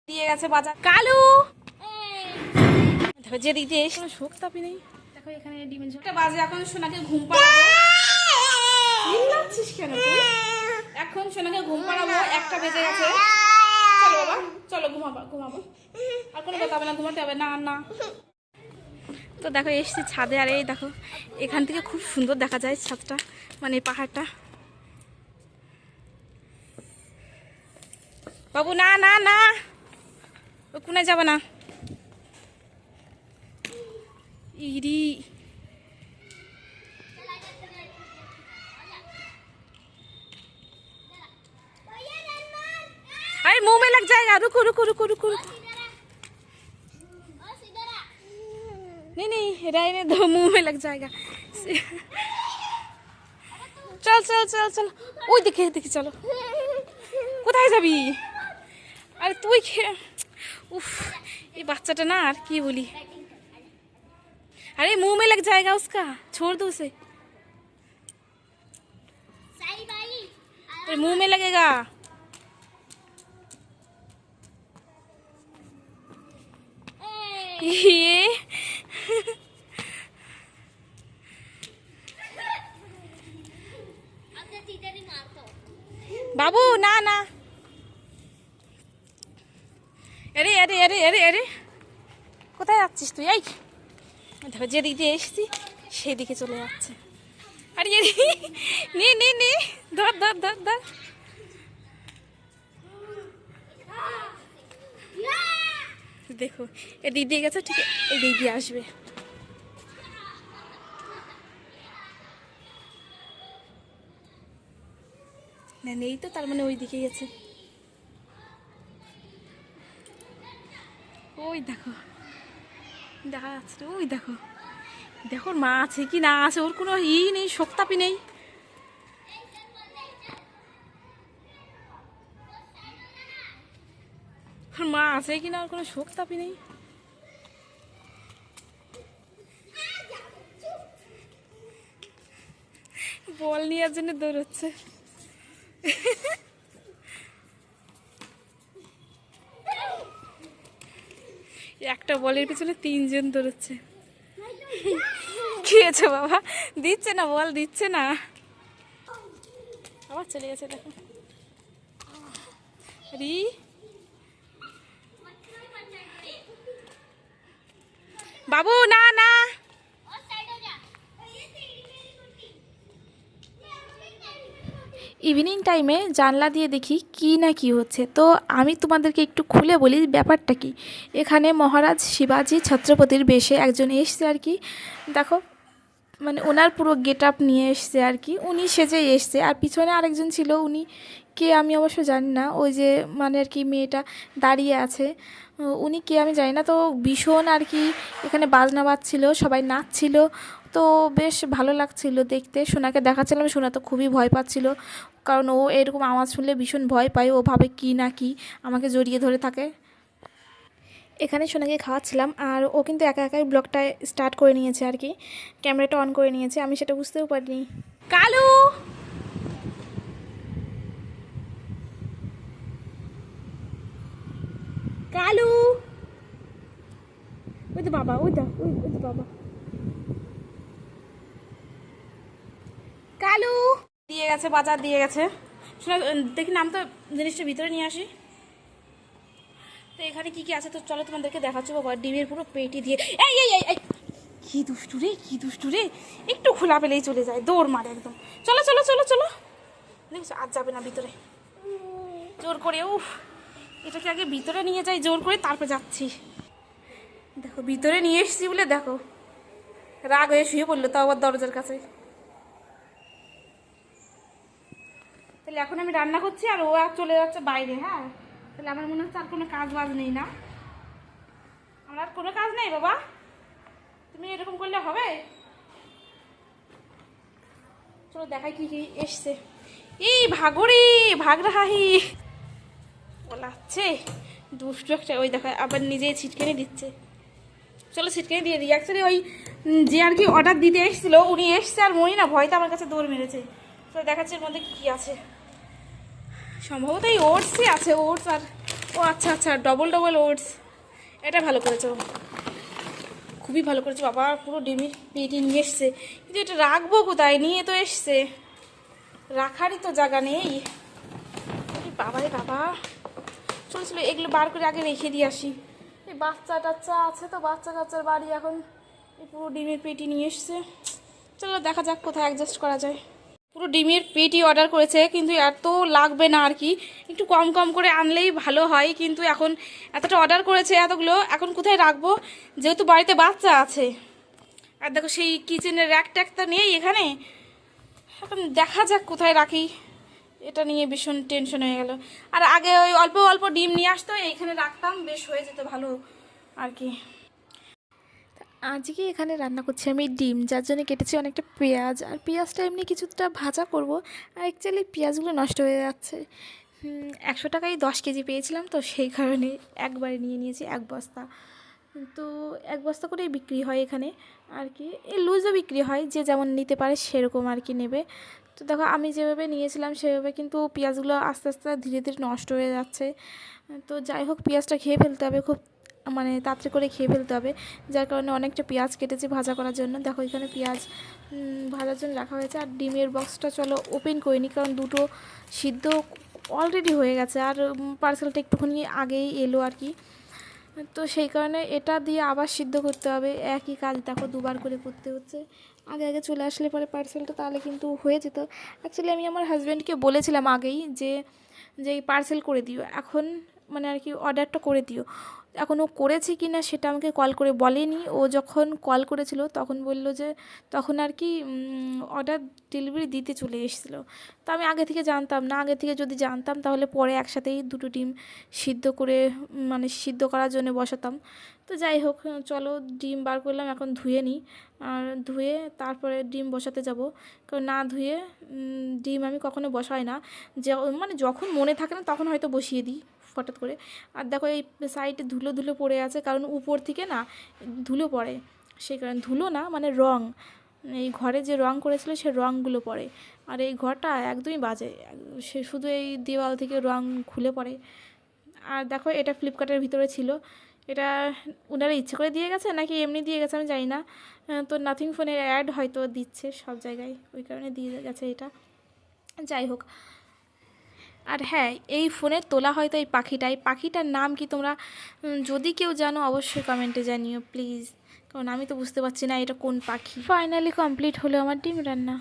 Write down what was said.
দিয়ে গেছে বাজার কালু দেখো যে দিক দিয়ে এসে কোনো শোক তাপি নেই। দেখো এখানে ডিমের ঝোলটা বাজে এখন সোনাকে ঘুম পাড়াবো। চিল্লাচ্ছিস কেন তুই? এখন সোনাকে ঘুম পাড়াবো, 1টা বেজে গেছে। চলো বাবা চলো ঘুমাবো ঘুমাবো, আর কোনো ব্যাপার হবে না, ঘুমাতে হবে না না। তো দেখো এসছি ছাদে, আর এই দেখো এখান থেকে খুব সুন্দর দেখা যায় ছাদটা, মানে পাহাড়টা। বাবু না না না, ও কোনে যাবে না। ইরি अरे मुंह में लग जाएगा, रुको रुको रुको रुको रुको। नहीं नहीं रहने दो, मुंह में लग जाएगा। चल चल चल चल, ওই দেখে দেখে চলো। কোথায় যাবি? আরে তুই उफ ये বাচ্চাটা না আর কি বলি। अरे मुंह में लग जाएगा उसका, छोड़ दो उसे। अरे मुंह में लगेगा। ये बाबू ना ना, अरे अरे अरे अरे अरे কোথায় যাচ্ছিস তুই? এই দেখো যে দিক দিয়ে এসছি সেই দিকে চলে যাচ্ছে। আরে নে নে নে, ধর ধর ধর ধর। দেখো এ দিক দিয়ে গেছে, ঠিক এই দিক দিয়ে আসবে। না নেই তো, তার মানে ওই দিকে গেছে। ওই দেখো দেখা যাচ্ছে, ওই দেখো দেখো মা আছে কি না আছে, ওর কোনো নেই, শোকতাপি নেই। ওর মা আছে কি না, ওর কোনো শোকতাপি নেই। বল নেওয়ার জন্য দৌড়চ্ছে। একটা বলের পিছনে 3 জন দৌড়চ্ছে। কি হয়েছে বাবা? দিচ্ছে না, বল দিচ্ছে না, আবার চলে গেছে। দেখো রি বাবু না না, ইভিনিং টাইমে জানলা দিয়ে দেখি কি না কি হচ্ছে। তো আমি তোমাদেরকে একটু খুলে বলি ব্যাপারটা কি। এখানে মহারাজ শিবাজি ছত্রপতির বেশে একজন এসছে আর কি। দেখো মানে ওনার পুরো গেট আপ নিয়ে এসছে আর কি, উনি সেজেই এসছে। আর পিছনে আরেকজন ছিল, উনি কে আমি অবশ্য জানি না, ওই যে মানে আর কি মেয়েটা দাঁড়িয়ে আছে, উনি কে আমি জানি না। তো ভীষণ আর কি এখানে বাজনা বাজছিল, সবাই নাচছিল, তো বেশ ভালো লাগছিল দেখতে। সোনাকে দেখাচ্ছিলাম, সোনা তো খুবই ভয় পাচ্ছিল, কারণ ও এরকম আওয়াজ শুনলে ভীষণ ভয় পায়, ও ভাবে কি না কি, আমাকে জড়িয়ে ধরে থাকে। এখানে সোনাকে খাওয়াচ্ছিলাম, আর ও কিন্তু একা একাই ব্লগটা স্টার্ট করে নিয়েছে আর কি, ক্যামেরাটা অন করে নিয়েছে, আমি সেটা বুঝতেও পারিনি। কালু কালু, ওই তো বাবা, ওই তো ওই তো বাবা। কালু দিয়ে গেছে, বাজার দিয়ে গেছে। শোনা দেখি নাম তো, জিনিসটা ভিতরে নিয়ে আসি। তো এখানে কি কি আছে তো চলো তোমাদেরকে দেখাচ্ছি। বাবা ডিমের পুরো পেটি দিয়ে, এই এই এই এই কি দুষ্টু রে, কি দুষ্টু রে, একটু খোলা পেলেই চলে যায়, দৌড় মারে একদম। চলো চলো চলো চলো, দেখছো আজ যাবে না ভিতরে, জোর করে। উফ এটাকে আগে ভিতরে নিয়ে যাই জোর করে, তারপর যাচ্ছি। দেখো ভিতরে নিয়ে এসছি বলে দেখো রাগ হয়ে শুয়ে পড়লো, তাও আবার দরজার কাছে। তাহলে এখন আমি রান্না করছি, আর ও আর চলে যাচ্ছে বাইরে। হ্যাঁ তাহলে আমার মনে হচ্ছে আর কোনো কাজ বাজ নেই না, আমার আর কোনো কাজ নেই। বাবা তুমি এরকম করলে হবে? চলো দেখাই কি কি এসছে। এই ভাগরে ভাগ রাহি বলাচ্ছে দুষ্টু একটা, ওই দেখা আবার নিজে ছিটকেনি দিচ্ছে। চলো ছিটকেনি দিয়ে দিই। অ্যাকচুয়ালি ওই যে আর কি অর্ডার দিতে এসেছিলো উনি এসছে, আর মনি না ভয়তে আমার কাছে দৌড় মেরেছে। তো দেখাচ্ছে এর মধ্যে কী আছে, সম্ভবত এই ওটসই আছে, ওটস আর ও আচ্ছা আচ্ছা, ডবল ডবল ওটস, এটা ভালো করেছো, খুবই ভালো করেছো বাবা। পুরো ডিমের পেটি নিয়ে এসছে, কিন্তু এটা রাখবো কোথায়? নিয়ে তো এসছে, রাখারই তো জায়গা নেই। বাবা রে বাবা, চলো চলো এগুলো বার করে আগে রেখে দিয়ে আসি। এই বাচ্চা টাচ্চা আছে তো, বাচ্চা কাচ্চার বাড়ি এখন এই পুরো ডিমের পেটি নিয়ে এসছে। চলো দেখা যাক কোথায় অ্যাডজাস্ট করা যায়। পুরো ডিমের পেটি অর্ডার করেছে, কিন্তু এত লাগবে না আর কি, একটু কম কম করে আনলেই ভালো হয়। কিন্তু এখন এতটা অর্ডার করেছে, এতগুলো এখন কোথায় রাখবো, যেহেতু বাড়িতে বাচ্চা আছে। আর দেখো সেই কিচেনের র্যাক ট্যাকটা নেই এখানে, এখন দেখা যাক কোথায় রাখি, এটা নিয়ে ভীষণ টেনশন হয়ে গেল। আর আগে ওই অল্প অল্প ডিম নিয়ে আসতো, এইখানে রাখতাম, বেশ হয়ে যেত ভালো আর কি। আজকে এখানে রান্না করছি আমি ডিম, যার জন্য কেটেছি অনেকটা পেঁয়াজ, আর পেঁয়াজটা এমনি কিছুটা ভাজা করব। আর অ্যাকচুয়ালি পেঁয়াজগুলো নষ্ট হয়ে যাচ্ছে। 100 টাকায় 10 কেজি পেয়েছিলাম, তো সেই কারণে একবারে নিয়ে নিয়েছি 1 বস্তা। তো 1 বস্তা করেই বিক্রি হয় এখানে আর কি, এই লুজও বিক্রি হয়, যে যেমন নিতে পারে সেরকম আর কি নেবে। তো দেখো আমি যেভাবে নিয়েছিলাম সেভাবে, কিন্তু পেঁয়াজগুলো আস্তে আস্তে ধীরে ধীরে নষ্ট হয়ে যাচ্ছে। তো যাই হোক, পেঁয়াজটা খেয়ে ফেলতে হবে, খুব মানে তাড়াতাড়ি করে খেয়ে ফেলতে হবে। যার কারণে অনেকটা পেঁয়াজ কেটেছি ভাজা করার জন্য। দেখো এখানে পেঁয়াজ ভাজার জন্য রাখা হয়েছে। আর ডিমের বক্সটা চলো ওপেন করিনি, কারণ দুটো সিদ্ধ অলরেডি হয়ে গেছে, আর পার্সেলটা একটুখানি আগেই এলো আর কি। তো সেই কারণে এটা দিয়ে আবার সিদ্ধ করতে হবে, একই কাজ দেখো দুবার করে করতে হচ্ছে। আগে আগে চলে আসলে পরে পার্সেলটা, তাহলে কিন্তু হয়ে যেত। অ্যাকচুয়ালি আমি আমার হাজব্যান্ডকে বলেছিলাম আগেই যে এই পার্সেল করে দিও এখন, মানে আর কি অর্ডারটা করে দিও। এখন ও করেছে কি না সেটা আমাকে কল করে বলেনি। ও যখন কল করেছিল তখন বলল যে তখন আর কি অর্ডার ডেলিভারি দিতে চলে এসেছিলো। তো আমি আগে থেকে জানতাম না, আগে থেকে যদি জানতাম তাহলে পরে একসাথেই দুটো ডিম সিদ্ধ করে মানে সিদ্ধ করার জন্য বসাতাম। তো যাই হোক, চলো ডিম বার করলাম, এখন ধুয়ে নিই। আর ধুয়ে তারপরে ডিম বসাতে যাব, কারণ না ধুয়ে ডিম আমি কখনো বসাই না। যে মানে যখন মনে থাকে না তখন হয়তো বসিয়ে দিই হঠাৎ করে। আর দেখো এই সাইডে ধুলো ধুলো পড়ে আছে, কারণ উপর থেকে না ধুলো পড়ে, সেই কারণে ধুলো না মানে রং, এই ঘরে যে রং করেছিল সে রঙগুলো পড়ে। আর এই ঘরটা একদমই বাজে, সে শুধু এই দেওয়াল থেকে রং খুলে পড়ে। আর দেখো এটা ফ্লিপকার্টের ভিতরে ছিল, এটা ওনারা ইচ্ছে করে দিয়ে গেছে নাকি এমনি দিয়ে গেছে আমি জানি না। তো নাথিং ফোনের অ্যাড হয়তো দিচ্ছে সব জায়গায়, ওই কারণে দিয়ে গেছে এটা। যাই হোক, আর হ্যাঁ এই ফোনের তোলা হয়তো এই পাখিটা, এই পাখিটার নাম কি তোমরা যদি কেউ জানো অবশ্যই কমেন্টে জানিও প্লিজ, কারণ আমি তো বুঝতে পারছি না এটা কোন পাখি। ফাইনালি কমপ্লিট হলো আমার ডিম রান্না।